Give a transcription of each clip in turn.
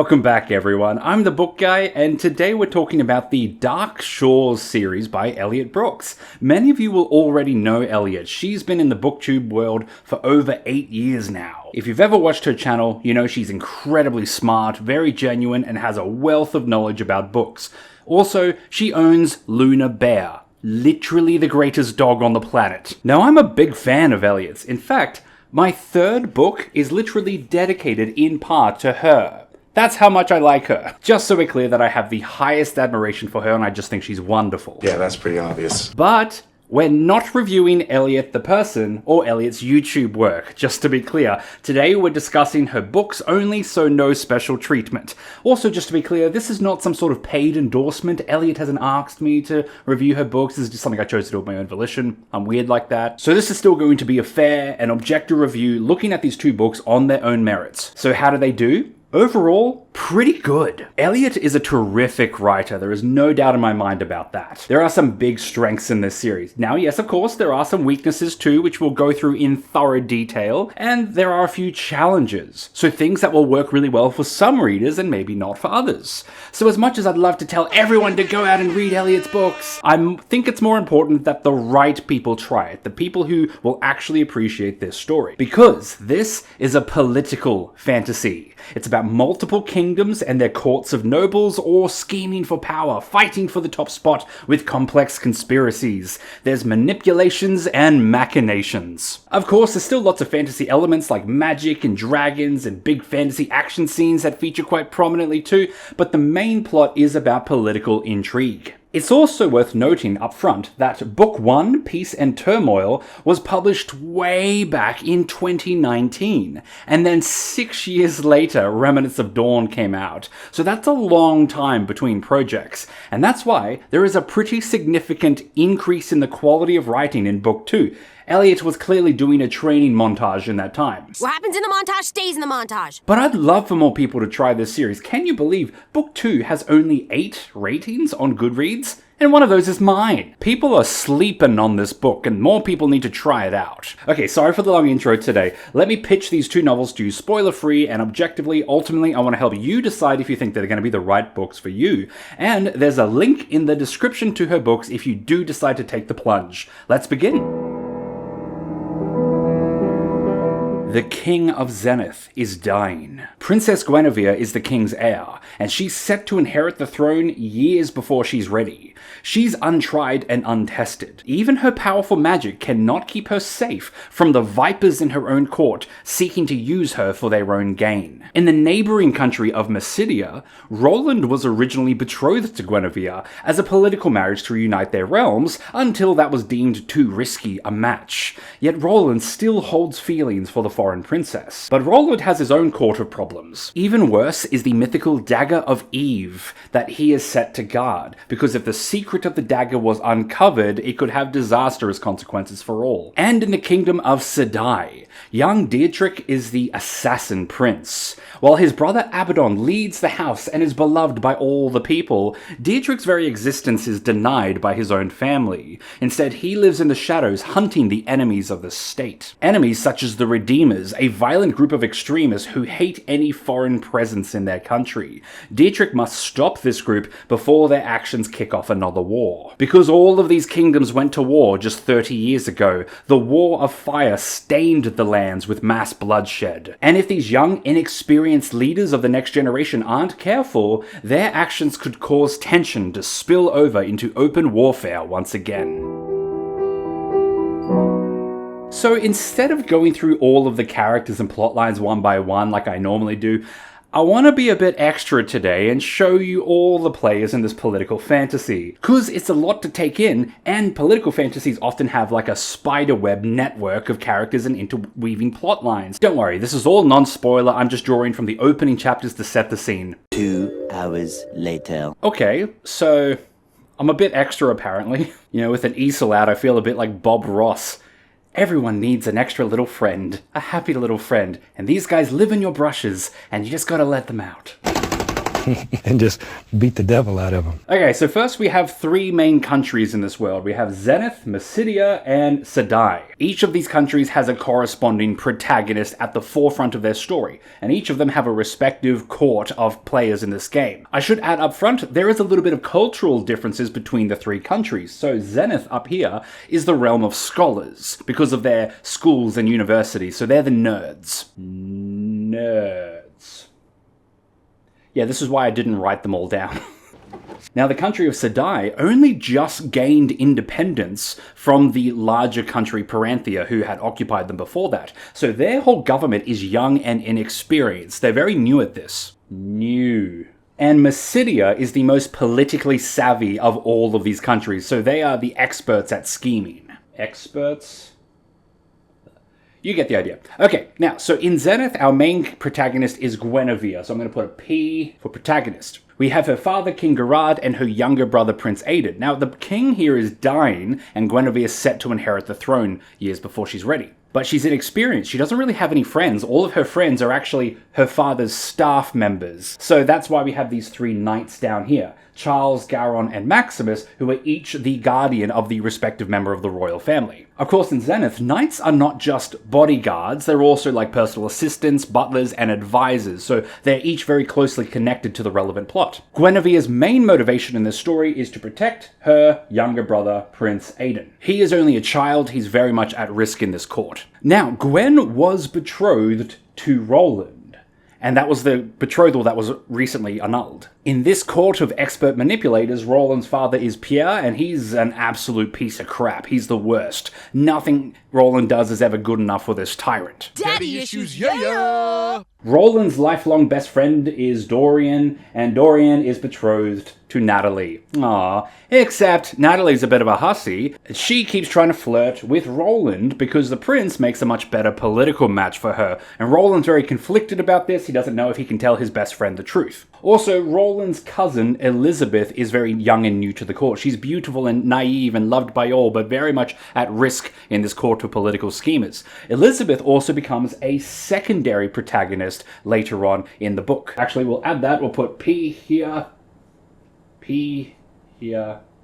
Welcome back, everyone. I'm the Book Guy, and today we're talking about the Dark Shores series by Elliot Brooks. Many of you will already know Elliot. She's been in the Booktube world for over 8 years now. If you've ever watched her channel, you know she's incredibly smart, very genuine, and has a wealth of knowledge about books. Also, she owns Luna Bear, literally the greatest dog on the planet. Now, I'm a big fan of Elliot's. In fact, my third book is literally dedicated in part to her. That's how much I like her. Just so we're clear that I have the highest admiration for her and I just think she's wonderful. Yeah, that's pretty obvious. But we're not reviewing Elliot the person or Elliot's YouTube work, just to be clear. Today we're discussing her books only, so no special treatment. Also, just to be clear, this is not some sort of paid endorsement. Elliot hasn't asked me to review her books. This is just something I chose to do of my own volition. I'm weird like that. So this is still going to be a fair and objective review looking at these two books on their own merits. So how do they do? Overall, pretty good. Elliot is a terrific writer. There is no doubt in my mind about that. There are some big strengths in this series. Now, yes, of course, there are some weaknesses too, which we'll go through in thorough detail, and there are a few challenges. So things that will work really well for some readers and maybe not for others. So as much as I'd love to tell everyone to go out and read Elliot's books, I think it's more important that the right people try it, the people who will actually appreciate this story. Because this is a political fantasy. It's about multiple kingdoms and their courts of nobles, or scheming for power, fighting for the top spot with complex conspiracies. There's manipulations and machinations. Of course, there's still lots of fantasy elements like magic and dragons and big fantasy action scenes that feature quite prominently too, but the main plot is about political intrigue. It's also worth noting up front that Book 1, Peace and Turmoil, was published way back in 2019, and then 6 years later, Remnants of Dawn came out. So that's a long time between projects, and that's why there is a pretty significant increase in the quality of writing in Book 2. Elliot was clearly doing a training montage in that time. What happens in the montage stays in the montage. But I'd love for more people to try this series. Can you believe Book 2 has only 8 ratings on Goodreads? And one of those is mine. People are sleeping on this book, and more people need to try it out. Okay, sorry for the long intro today. Let me pitch these two novels to you spoiler-free and objectively. Ultimately, I want to help you decide if you think they're going to be the right books for you. And there's a link in the description to her books if you do decide to take the plunge. Let's begin. The King of Zenith is dying. Princess Guinevere is the king's heir, and she's set to inherit the throne years before she's ready. She's untried and untested. Even her powerful magic cannot keep her safe from the vipers in her own court seeking to use her for their own gain. In the neighboring country of Mysidia, Roland was originally betrothed to Guinevere as a political marriage to reunite their realms until that was deemed too risky a match. Yet Roland still holds feelings for the foreign princess. But Roland has his own court of problems. Even worse is the mythical Dagger of Eve that he is set to guard, because if the secret of the dagger was uncovered, it could have disastrous consequences for all. And in the kingdom of Sedai, young Dietrich is the assassin prince. While his brother Abaddon leads the house and is beloved by all the people, Dietrich's very existence is denied by his own family. Instead, he lives in the shadows hunting the enemies of the state. Enemies such as the Redeemers, a violent group of extremists who hate any foreign presence in their country. Dietrich must stop this group before their actions kick off another war. Because all of these kingdoms went to war just 30 years ago, the War of Fire stained the lands with mass bloodshed. And if these young, inexperienced leaders of the next generation aren't careful, their actions could cause tension to spill over into open warfare once again. So instead of going through all of the characters and plot lines one by one like I normally do, I want to be a bit extra today and show you all the players in this political fantasy. Cause it's a lot to take in, and political fantasies often have like a spiderweb network of characters and interweaving plot lines. Don't worry, this is all non-spoiler, I'm just drawing from the opening chapters to set the scene. 2 hours later. Okay, so I'm a bit extra apparently. You know, with an easel out I feel a bit like Bob Ross. Everyone needs an extra little friend, a happy little friend, and these guys live in your brushes, and you just gotta let them out. and just beat the devil out of him. Okay, so first we have three main countries in this world. We have Zenith, Mysidia, and Sedai. Each of these countries has a corresponding protagonist at the forefront of their story, and each of them have a respective court of players in this game. I should add up front, there is a little bit of cultural differences between the three countries. So Zenith up here is the realm of scholars, because of their schools and universities, so they're the nerds. Nerds. Yeah, this is why I didn't write them all down. Now, the country of Sedai only just gained independence from the larger country Paranthea, who had occupied them before that. So their whole government is young and inexperienced. They're very new at this. New. And Mysidia is the most politically savvy of all of these countries, so they are the experts at scheming. Experts? You get the idea. Okay, now, so in Zenith, our main protagonist is Guinevere, so I'm going to put a P for protagonist. We have her father, King Garad, and her younger brother, Prince Aidan. Now, the king here is dying, and Guinevere is set to inherit the throne years before she's ready. But she's inexperienced. She doesn't really have any friends. All of her friends are actually her father's staff members. So that's why we have these three knights down here. Charles, Garon, and Maximus, who are each the guardian of the respective member of the royal family. Of course, in Zenith, knights are not just bodyguards, they're also like personal assistants, butlers, and advisors, so they're each very closely connected to the relevant plot. Guinevere's main motivation in this story is to protect her younger brother, Prince Aidan. He is only a child, he's very much at risk in this court. Now, Gwen was betrothed to Roland, and that was the betrothal that was recently annulled. In this court of expert manipulators, Roland's father is Pierre, and he's an absolute piece of crap. He's the worst. Nothing Roland does is ever good enough for this tyrant. Daddy issues, yeah! Roland's lifelong best friend is Dorian, and Dorian is betrothed to Natalie. Aww. Except Natalie's a bit of a hussy. She keeps trying to flirt with Roland because the prince makes a much better political match for her, and Roland's very conflicted about this. He doesn't know if he can tell his best friend the truth. Also, Roland's cousin, Elizabeth, is very young and new to the court. She's beautiful and naive and loved by all, but very much at risk in this court of political schemers. Elizabeth also becomes a secondary protagonist later on in the book. Actually, we'll add that. We'll put P here,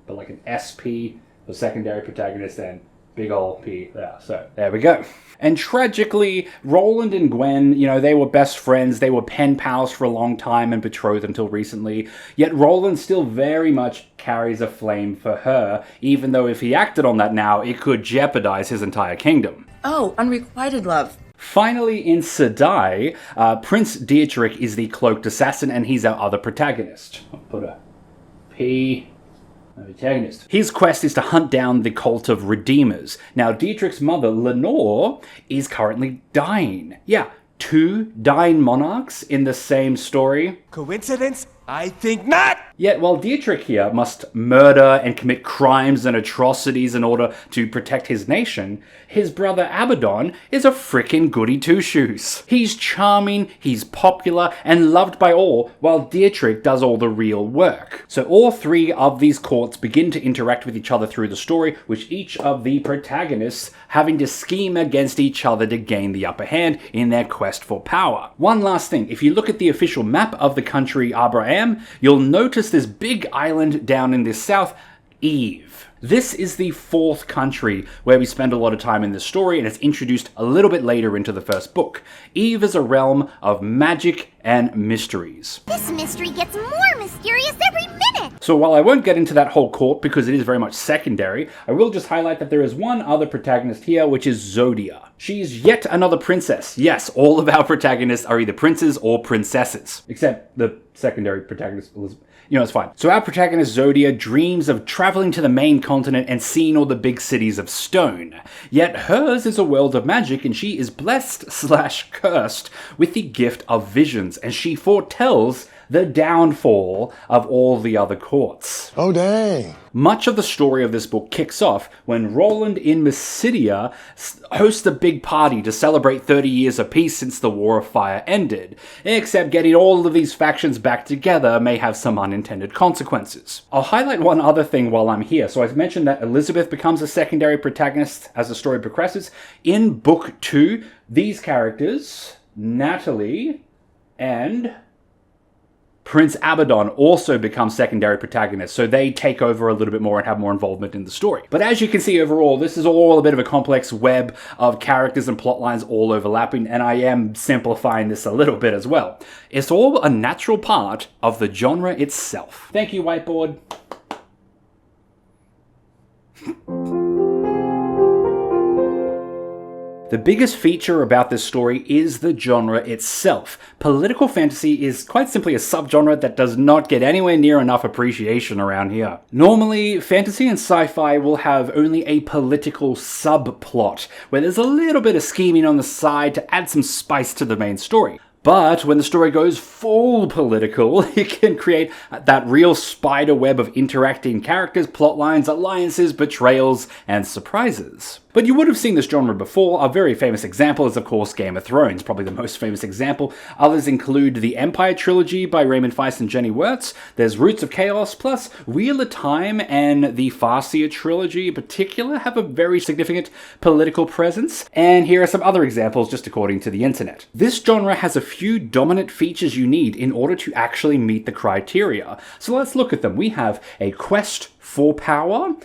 but like an SP for secondary protagonist, and big ol' P there. So there we go. And tragically, Roland and Gwen, they were best friends. They were pen pals for a long time and betrothed until recently. Yet Roland still very much carries a flame for her, even though if he acted on that now, it could jeopardize his entire kingdom. Oh, unrequited love. Finally, in Sedai, Prince Dietrich is the cloaked assassin, and he's our other protagonist. I'll put a P. Protagonist. His quest is to hunt down the cult of Redeemers. Now, Dietrich's mother, Lenore, is currently dying. Yeah, 2 dying monarchs in the same story. Coincidence? I think not! Yet, while Dietrich here must murder and commit crimes and atrocities in order to protect his nation, his brother Abaddon is a frickin' goody two-shoes. He's charming, he's popular, and loved by all, while Dietrich does all the real work. So all three of these courts begin to interact with each other through the story, with each of the protagonists having to scheme against each other to gain the upper hand in their quest for power. One last thing, if you look at the official map of the country Abraham, you'll notice this big island down in the south, Eve. This is the 4th country where we spend a lot of time in this story, and it's introduced a little bit later into the first book. Eve is a realm of magic and mysteries. This mystery gets more mysterious every minute! So while I won't get into that whole court because it is very much secondary, I will just highlight that there is one other protagonist here, which is Zodia. She's yet another princess. Yes, all of our protagonists are either princes or princesses. Except the secondary protagonist, Elizabeth. It's fine. So our protagonist Zodia dreams of traveling to the main continent and seeing all the big cities of stone. Yet hers is a world of magic, and she is blessed/cursed with the gift of visions, and she foretells the downfall of all the other courts. Oh, dang. Much of the story of this book kicks off when Roland in Mysidia hosts a big party to celebrate 30 years of peace since the War of Fire ended, except getting all of these factions back together may have some unintended consequences. I'll highlight one other thing while I'm here. So I've mentioned that Elizabeth becomes a secondary protagonist as the story progresses. In Book 2, these characters, Natalie and Prince Abaddon also becomes secondary protagonists, so they take over a little bit more and have more involvement in the story. But as you can see overall, this is all a bit of a complex web of characters and plot lines all overlapping, and I am simplifying this a little bit as well. It's all a natural part of the genre itself. Thank you, whiteboard. The biggest feature about this story is the genre itself. Political fantasy is quite simply a subgenre that does not get anywhere near enough appreciation around here. Normally, fantasy and sci-fi will have only a political subplot, where there's a little bit of scheming on the side to add some spice to the main story. But when the story goes full political, it can create that real spider web of interacting characters, plot lines, alliances, betrayals, and surprises. But you would have seen this genre before. A very famous example is, of course, Game of Thrones, probably the most famous example. Others include the Empire trilogy by Raymond Feist and Jenny Wirtz. There's Roots of Chaos, plus Wheel of Time and the Farseer trilogy in particular have a very significant political presence. And here are some other examples just according to the internet. This genre has a few dominant features you need in order to actually meet the criteria. So let's look at them. We have a quest for power,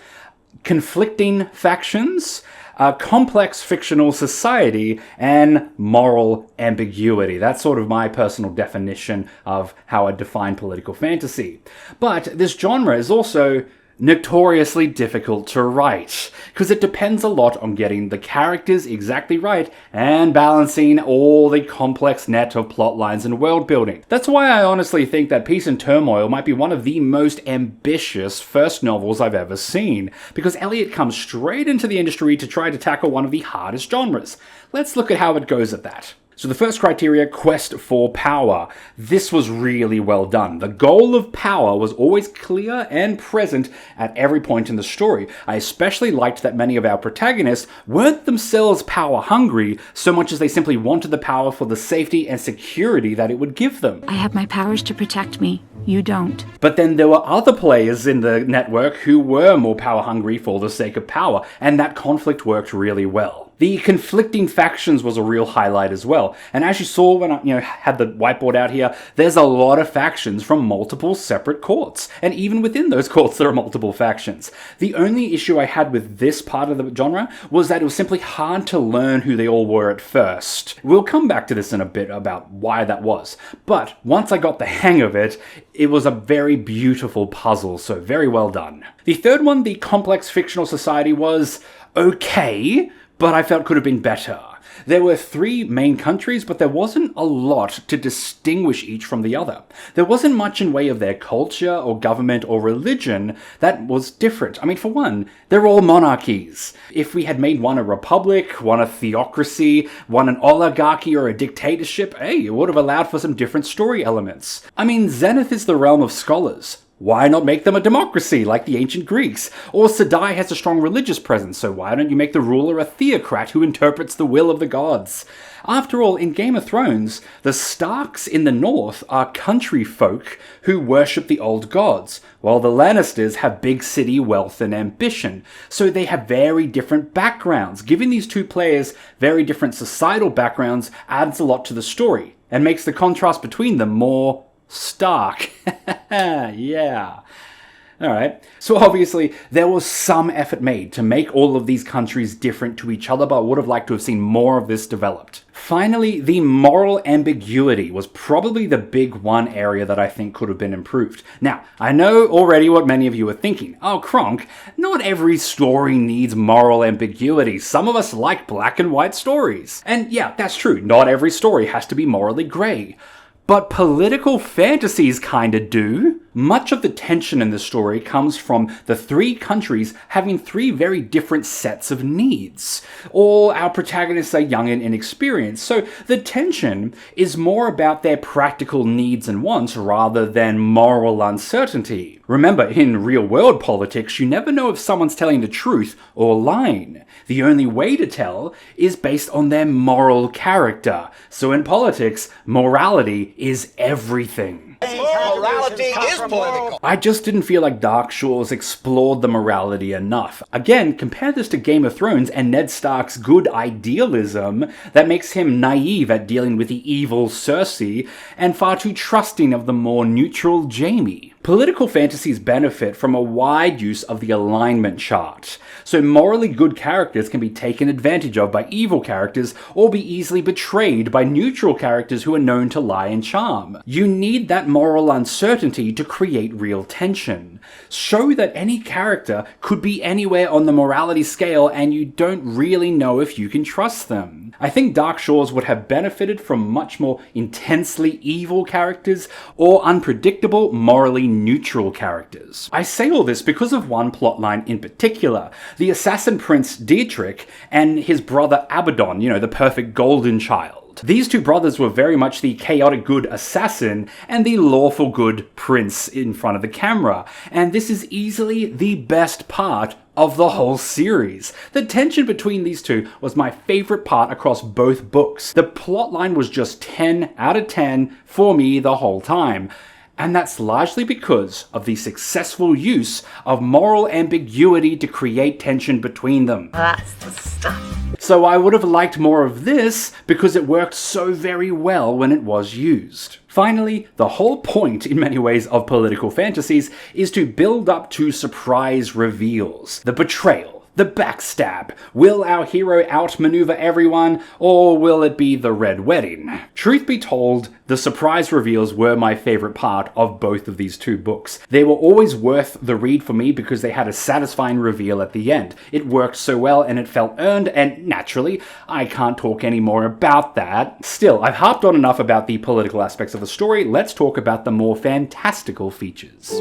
conflicting factions, a complex fictional society, and moral ambiguity. That's sort of my personal definition of how I define political fantasy. But this genre is also notoriously difficult to write, because it depends a lot on getting the characters exactly right and balancing all the complex net of plot lines and world building. That's why I honestly think that Peace and Turmoil might be one of the most ambitious first novels I've ever seen, because Elliot comes straight into the industry to try to tackle one of the hardest genres. Let's look at how it goes at that. So the first criteria, quest for power. This was really well done. The goal of power was always clear and present at every point in the story. I especially liked that many of our protagonists weren't themselves power hungry so much as they simply wanted the power for the safety and security that it would give them. I have my powers to protect me. You don't. But then there were other players in the network who were more power hungry for the sake of power, and that conflict worked really well. The conflicting factions was a real highlight as well. And as you saw when I had the whiteboard out here, there's a lot of factions from multiple separate courts. And even within those courts, there are multiple factions. The only issue I had with this part of the genre was that it was simply hard to learn who they all were at first. We'll come back to this in a bit about why that was. But once I got the hang of it, it was a very beautiful puzzle, so very well done. The third one, the complex fictional society, was okay, but I felt could have been better. There were 3 main countries, but there wasn't a lot to distinguish each from the other. There wasn't much in way of their culture or government or religion that was different. I mean, for one, they're all monarchies. If we had made one a republic, one a theocracy, one an oligarchy or a dictatorship, hey, it would have allowed for some different story elements. I mean, Zenith is the realm of scholars. Why not make them a democracy like the ancient Greeks? Or Sedai has a strong religious presence, so why don't you make the ruler a theocrat who interprets the will of the gods? After all, in Game of Thrones, the Starks in the north are country folk who worship the old gods, while the Lannisters have big city wealth and ambition. So they have very different backgrounds. Giving these 2 players very different societal backgrounds adds a lot to the story, and makes the contrast between them more stark. Yeah. Alright, so obviously there was some effort made to make all of these countries different to each other, but I would have liked to have seen more of this developed. Finally, the moral ambiguity was probably the big one area that I think could have been improved. Now, I know already what many of you are thinking. Oh, Kronk, not every story needs moral ambiguity. Some of us like black and white stories. And yeah, that's true. Not every story has to be morally grey. But political fantasies kinda do. Much of the tension in the story comes from the 3 countries having 3 very different sets of needs. All our protagonists are young and inexperienced, so the tension is more about their practical needs and wants rather than moral uncertainty. Remember, in real-world politics, you never know if someone's telling the truth or lying. The only way to tell is based on their moral character. So in politics, morality is everything. Morality is political. I just didn't feel like Dark Shores explored the morality enough. Again, compare this to Game of Thrones and Ned Stark's good idealism that makes him naive at dealing with the evil Cersei and far too trusting of the more neutral Jaime. Political fantasies benefit from a wide use of the alignment chart, so morally good characters can be taken advantage of by evil characters or be easily betrayed by neutral characters who are known to lie and charm. You need that moral uncertainty to create real tension. Show that any character could be anywhere on the morality scale and you don't really know if you can trust them. I think Dark Shores would have benefited from much more intensely evil characters or unpredictable, morally neutral characters. I say all this because of one plotline in particular, the assassin prince Dietrich and his brother Abaddon, the perfect golden child. These two brothers were very much the chaotic good assassin and the lawful good prince in front of the camera, and this is easily the best part of the whole series. The tension between these two was my favorite part across both books. The plotline was just 10 out of 10 for me the whole time. And that's largely because of the successful use of moral ambiguity to create tension between them. That's the stuff. So I would have liked more of this because it worked so very well when it was used. Finally, the whole point in many ways of political fantasies is to build up to surprise reveals. The betrayal, the backstab. Will our hero outmaneuver everyone, or will it be the Red Wedding? Truth be told, the surprise reveals were my favorite part of both of these two books. They were always worth the read for me because they had a satisfying reveal at the end. It worked so well and it felt earned, and naturally, I can't talk any more about that. Still, I've harped on enough about the political aspects of the story. Let's talk about the more fantastical features.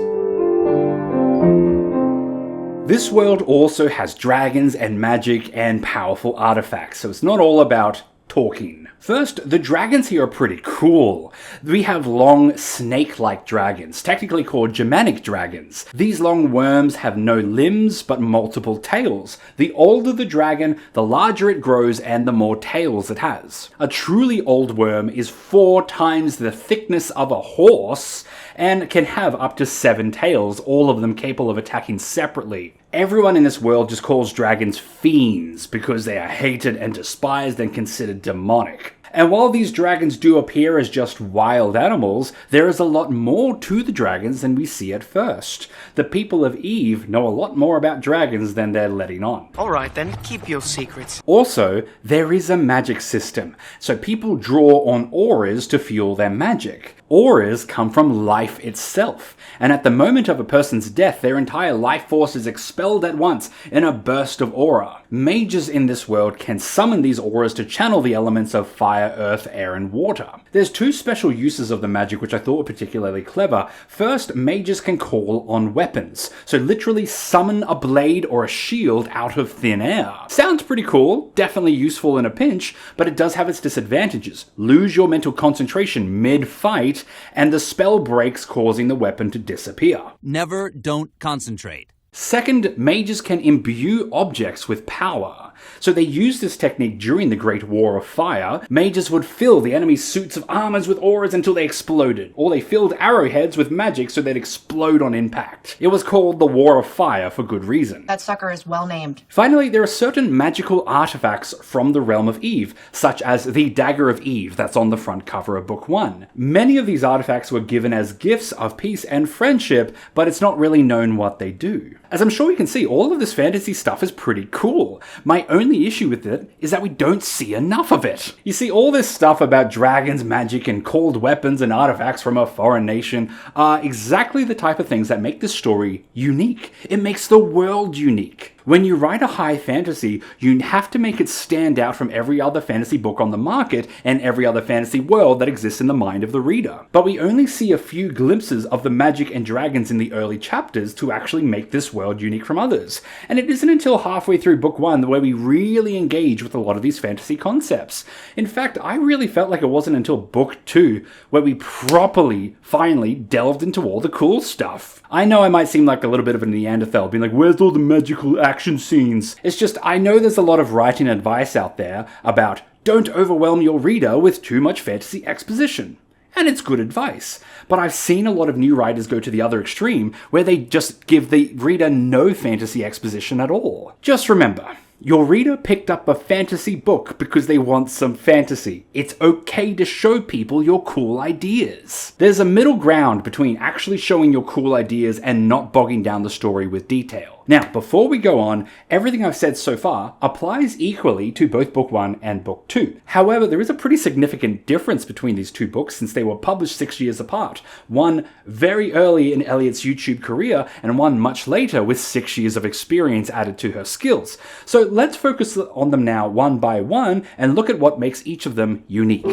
This world also has dragons and magic and powerful artifacts, so it's not all about talking. First, the dragons here are pretty cool. We have long, snake-like dragons, technically called Germanic dragons. These long worms have no limbs, but multiple tails. The older the dragon, the larger it grows and the more tails it has. A truly old worm is 4 times the thickness of a horse and can have up to 7 tails, all of them capable of attacking separately. Everyone in this world just calls dragons fiends because they are hated and despised and considered demonic. And while these dragons do appear as just wild animals, there is a lot more to the dragons than we see at first. The people of Eve know a lot more about dragons than they're letting on. Alright then, keep your secrets. Also, there is a magic system, so people draw on auras to fuel their magic. Auras come from life itself, and at the moment of a person's death, their entire life force is expelled at once in a burst of aura. Mages in this world can summon these auras to channel the elements of fire, earth, air, and water. There's 2 special uses of the magic which I thought were particularly clever. First, mages can call on weapons, so literally summon a blade or a shield out of thin air. Sounds pretty cool, definitely useful in a pinch, but it does have its disadvantages. Lose your mental concentration mid-fight, and the spell breaks, causing the weapon to disappear. Never don't concentrate. Second, mages can imbue objects with power. So they used this technique during the Great War of Fire. Mages would fill the enemy's suits of armors with auras until they exploded, or they filled arrowheads with magic so they'd explode on impact. It was called the War of Fire for good reason. That sucker is well named. Finally, there are certain magical artifacts from the realm of Eve, such as the Dagger of Eve that's on the front cover of Book 1. Many of these artifacts were given as gifts of peace and friendship, but it's not really known what they do. As I'm sure you can see, all of this fantasy stuff is pretty cool. My only issue with it is that we don't see enough of it. You see, all this stuff about dragons, magic, and cold weapons and artifacts from a foreign nation are exactly the type of things that make this story unique. It makes the world unique. When you write a high fantasy, you have to make it stand out from every other fantasy book on the market and every other fantasy world that exists in the mind of the reader. But we only see a few glimpses of the magic and dragons in the early chapters to actually make this world unique from others. And it isn't until halfway through Book 1 where we really engage with a lot of these fantasy concepts. In fact, I really felt like it wasn't until Book 2 where we properly, finally delved into all the cool stuff. I know I might seem like a little bit of a Neanderthal, being like, where's all the magical action scenes? It's just, I know there's a lot of writing advice out there about don't overwhelm your reader with too much fantasy exposition. And it's good advice. But I've seen a lot of new writers go to the other extreme, where they just give the reader no fantasy exposition at all. Just remember, your reader picked up a fantasy book because they want some fantasy. It's okay to show people your cool ideas. There's a middle ground between actually showing your cool ideas and not bogging down the story with detail. Now, before we go on, everything I've said so far applies equally to both Book 1 and Book 2. However, there is a pretty significant difference between these two books since they were published 6 years apart. One very early in Elliot's YouTube career, and one much later with 6 years of experience added to her skills. So let's focus on them now one by one and look at what makes each of them unique.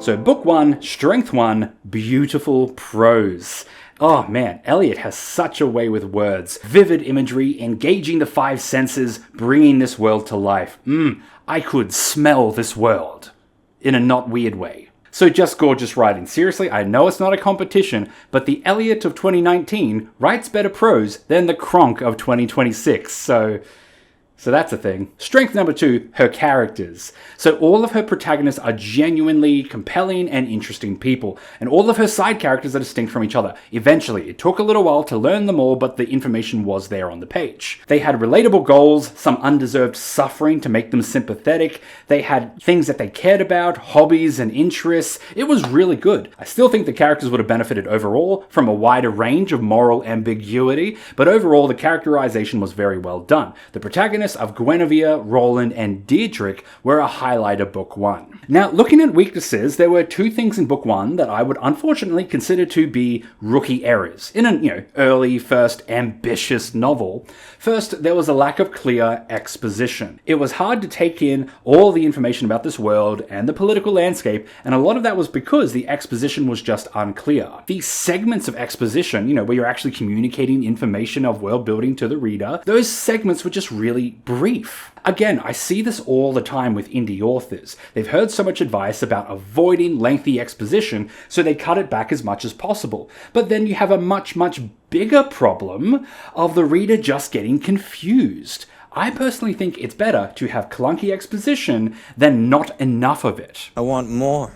So Book 1, Strength 1, beautiful prose. Oh man, Elliot has such a way with words. Vivid imagery, engaging the five senses, bringing this world to life. I could smell this world. In a not weird way. So just gorgeous writing. Seriously, I know it's not a competition, but the Elliot of 2019 writes better prose than the Kronk of 2026, so that's a thing. Strength number 2, her characters. So all of her protagonists are genuinely compelling and interesting people, and all of her side characters are distinct from each other. Eventually, it took a little while to learn them all, but the information was there on the page. They had relatable goals, some undeserved suffering to make them sympathetic. They had things that they cared about, hobbies and interests. It was really good. I still think the characters would have benefited overall from a wider range of moral ambiguity, but overall the characterization was very well done. The protagonists of Guinevere, Roland, and Deirdre were a highlight of Book 1. Now, looking at weaknesses, there were 2 things in Book 1 that I would unfortunately consider to be rookie errors in an early, first, ambitious novel. First, there was a lack of clear exposition. It was hard to take in all the information about this world and the political landscape, and a lot of that was because the exposition was just unclear. These segments of exposition, where you're actually communicating information of world building to the reader, those segments were just really brief. Again, I see this all the time with indie authors. They've heard so much advice about avoiding lengthy exposition, so they cut it back as much as possible. But then you have a much, much bigger problem of the reader just getting confused. I personally think it's better to have clunky exposition than not enough of it. I want more,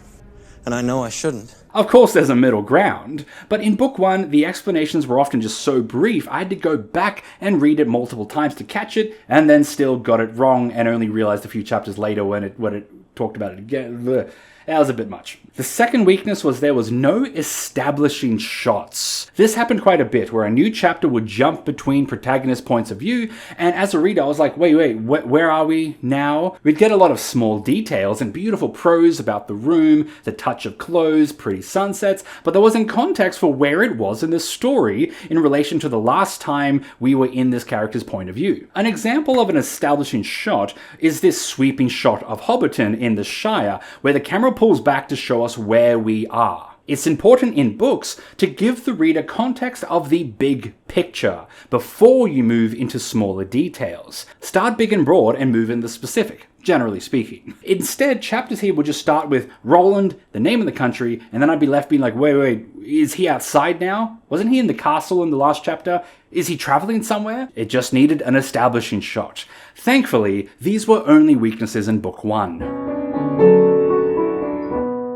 and I know I shouldn't. Of course, there's a middle ground, but in Book 1, the explanations were often just so brief, I had to go back and read it multiple times to catch it, and then still got it wrong and only realized a few chapters later when it talked about it again. Blech. That was a bit much. The second weakness was there was no establishing shots. This happened quite a bit, where a new chapter would jump between protagonist points of view, and as a reader I was like, wait, where are we now? We'd get a lot of small details and beautiful prose about the room, the touch of clothes, pretty sunsets, but there wasn't context for where it was in the story in relation to the last time we were in this character's point of view. An example of an establishing shot is this sweeping shot of Hobbiton in the Shire, where the camera pulls back to show us where we are. It's important in books to give the reader context of the big picture before you move into smaller details. Start big and broad and move in the specific, generally speaking. Instead, chapters here would just start with Roland, the name of the country, and then I'd be left being like, wait, is he outside now? Wasn't he in the castle in the last chapter? Is he traveling somewhere? It just needed an establishing shot. Thankfully, these were only weaknesses in Book 1.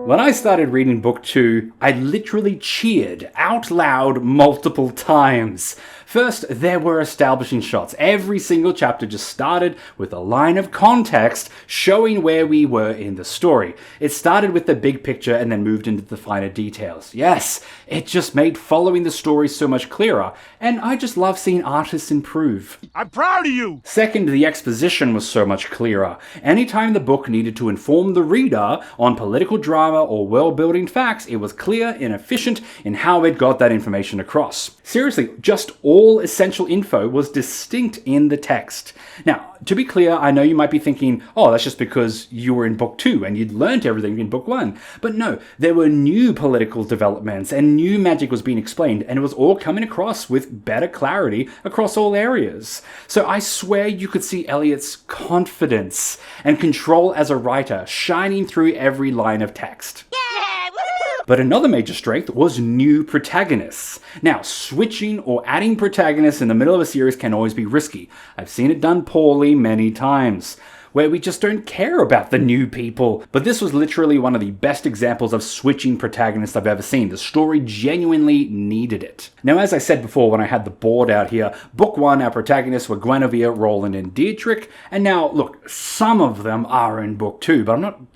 When I started reading Book 2, I literally cheered out loud multiple times. First, there were establishing shots. Every single chapter just started with a line of context showing where we were in the story. It started with the big picture and then moved into the finer details. Yes, it just made following the story so much clearer, and I just love seeing artists improve. I'm proud of you! Second, the exposition was so much clearer. Anytime the book needed to inform the reader on political drama or world-building facts, it was clear and efficient in how it got that information across. Seriously, just all essential info was distinct in the text. Now, to be clear, I know you might be thinking, oh, that's just because you were in Book 2 and you'd learned everything in Book 1. But no, there were new political developments and new magic was being explained, and it was all coming across with better clarity across all areas. So I swear you could see Elliot's confidence and control as a writer shining through every line of text. But another major strength was new protagonists. Now, switching or adding protagonists in the middle of a series can always be risky. I've seen it done poorly many times. where we just don't care about the new people. But this was literally one of the best examples of switching protagonists I've ever seen. The story genuinely needed it. Now, as I said before when I had the board out here, book 1, our protagonists were Guinevere, Roland, and Dietrich, and now, look, some of them are in book 2, but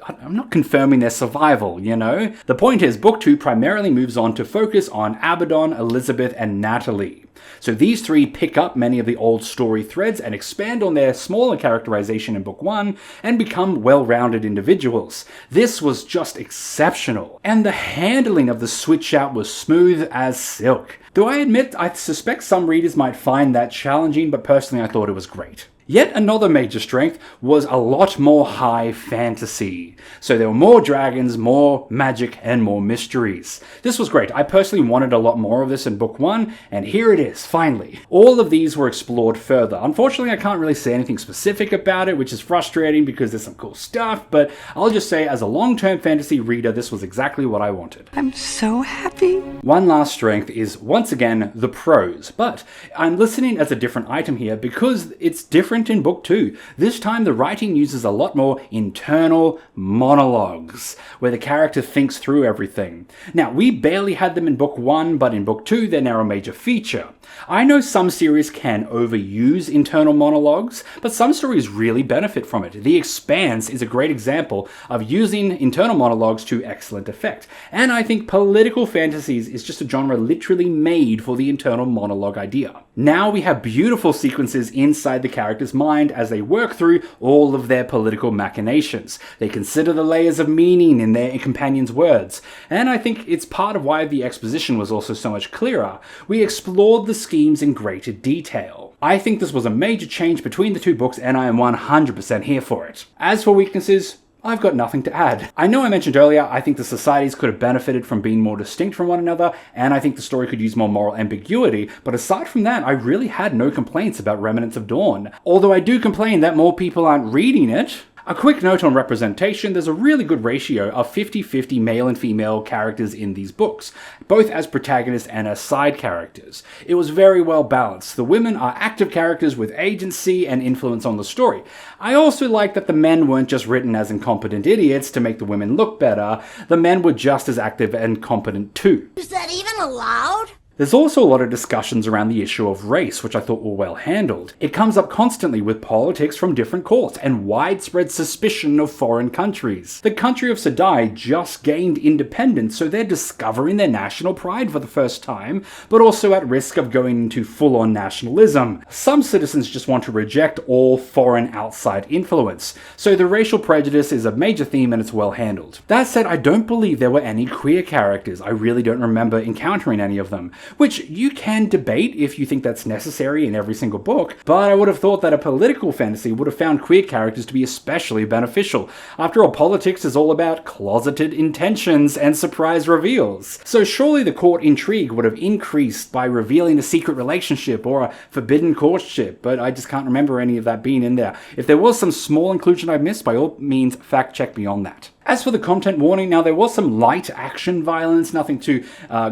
I'm not confirming their survival, you know? The point is, book 2 primarily moves on to focus on Abaddon, Elizabeth, and Natalie. So these three pick up many of the old story threads and expand on their smaller characterization in book 1 and become well-rounded individuals. This was just exceptional, and the handling of the switch out was smooth as silk. Though I admit, I suspect some readers might find that challenging, but personally I thought it was great. Yet another major strength was a lot more high fantasy. So there were more dragons, more magic, and more mysteries. This was great. I personally wanted a lot more of this in book 1, and here it is, finally. All of these were explored further. Unfortunately, I can't really say anything specific about it, which is frustrating because there's some cool stuff, but I'll just say as a long-term fantasy reader, this was exactly what I wanted. I'm so happy. One last strength is, once again, the prose, but I'm listening as a different item here because it's different in book 2. This time the writing uses a lot more internal monologues, where the character thinks through everything. Now, we barely had them in book 1, but in book 2 they're now a major feature. I know some series can overuse internal monologues, but some stories really benefit from it. The Expanse is a great example of using internal monologues to excellent effect, and I think political fantasies is just a genre literally made for the internal monologue idea. Now we have beautiful sequences inside the character's mind as they work through all of their political machinations. They consider the layers of meaning in their companions' words, and I think it's part of why the exposition was also so much clearer. We explored the schemes in greater detail. I think this was a major change between the two books, and I am 100% here for it. As for weaknesses, I've got nothing to add. I know I mentioned earlier, I think the societies could have benefited from being more distinct from one another, and I think the story could use more moral ambiguity, but aside from that, I really had no complaints about Remnants of Dawn. Although I do complain that more people aren't reading it. A quick note on representation, there's a really good ratio of 50-50 male and female characters in these books, both as protagonists and as side characters. It was very well balanced. The women are active characters with agency and influence on the story. I also like that the men weren't just written as incompetent idiots to make the women look better, the men were just as active and competent too. Is that even allowed? There's also a lot of discussions around the issue of race, which I thought were well handled. It comes up constantly with politics from different courts and widespread suspicion of foreign countries. The country of Sedai just gained independence, so they're discovering their national pride for the first time, but also at risk of going into full-on nationalism. Some citizens just want to reject all foreign outside influence, so the racial prejudice is a major theme and it's well handled. That said, I don't believe there were any queer characters. I really don't remember encountering any of them. Which you can debate if you think that's necessary in every single book, but I would have thought that a political fantasy would have found queer characters to be especially beneficial. After all, politics is all about closeted intentions and surprise reveals. So surely the court intrigue would have increased by revealing a secret relationship or a forbidden courtship, but I just can't remember any of that being in there. If there was some small inclusion I've missed, by all means, fact check me on that. As for the content warning, now there was some light action violence, nothing too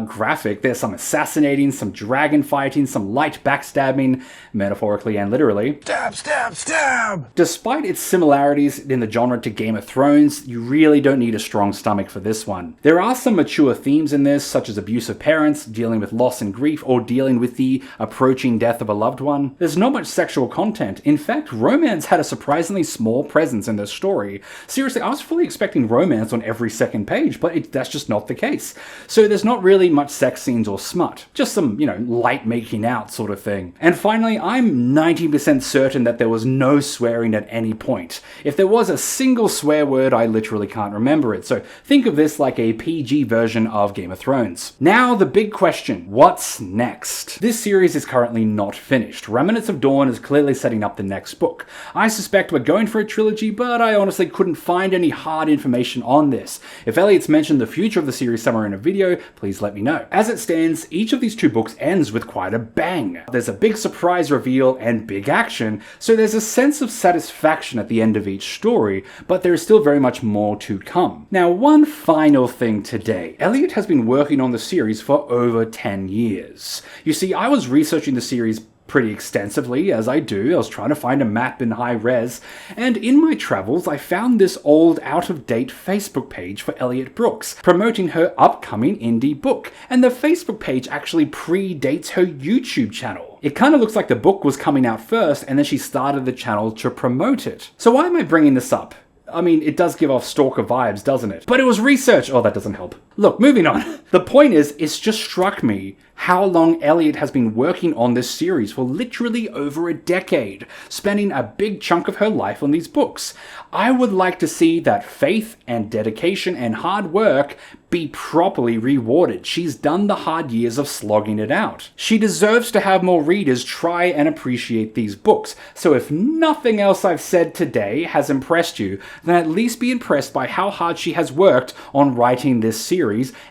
graphic. There's some assassinating, some dragon fighting, some light backstabbing, metaphorically and literally. Stab, stab, stab! Despite its similarities in the genre to Game of Thrones, you really don't need a strong stomach for this one. There are some mature themes in this, such as abuse of parents, dealing with loss and grief, or dealing with the approaching death of a loved one. There's not much sexual content. In fact, romance had a surprisingly small presence in this story. Seriously, I was fully expecting romance on every second page, but that's just not the case. So there's not really much sex scenes or smut. Just some, light making out sort of thing. And finally, I'm 90% certain that there was no swearing at any point. If there was a single swear word, I literally can't remember it. So think of this like a PG version of Game of Thrones. Now, the big question, what's next? This series is currently not finished. Remnants of Dawn is clearly setting up the next book. I suspect we're going for a trilogy, but I honestly couldn't find any hard information on this. If Elliot's mentioned the future of the series somewhere in a video, please let me know. As it stands, each of these two books ends with quite a bang. There's a big surprise reveal and big action, so there's a sense of satisfaction at the end of each story, but there is still very much more to come. Now, one final thing today. Elliot has been working on the series for over 10 years. You see, I was researching the series pretty extensively, as I do. I was trying to find a map in high res, and in my travels I found this old, out-of-date Facebook page for Elliot Brooks, promoting her upcoming indie book, and the Facebook page actually predates her YouTube channel. It kind of looks like the book was coming out first, and then she started the channel to promote it. So why am I bringing this up? I mean, it does give off stalker vibes, doesn't it? But it was research. Oh, that doesn't help. Look, moving on. The point is, it's just struck me how long Elliot has been working on this series for literally over a decade, spending a big chunk of her life on these books. I would like to see that faith and dedication and hard work be properly rewarded. She's done the hard years of slogging it out. She deserves to have more readers try and appreciate these books. So if nothing else I've said today has impressed you, then at least be impressed by how hard she has worked on writing this series,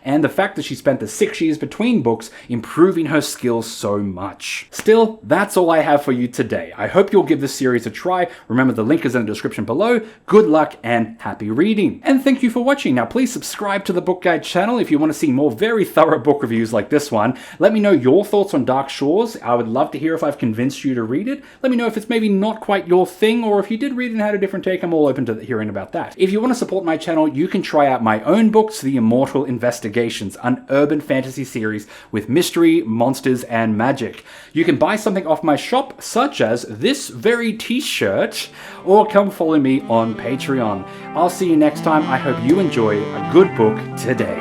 and the fact that she spent the 6 years between books improving her skills so much. Still, that's all I have for you today. I hope you'll give this series a try. Remember, the link is in the description below. Good luck and happy reading. And thank you for watching. Now please subscribe to the Book Guide channel if you want to see more very thorough book reviews like this one. Let me know your thoughts on Dark Shores. I would love to hear if I've convinced you to read it. Let me know if it's maybe not quite your thing, or if you did read it and had a different take. I'm all open to hearing about that. If you want to support my channel, you can try out my own books, The Immortal Investigations, an urban fantasy series with mystery, monsters, and magic. You can buy something off my shop, such as this very t-shirt, or come follow me on Patreon. I'll see you next time. I hope you enjoy a good book today.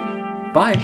Bye.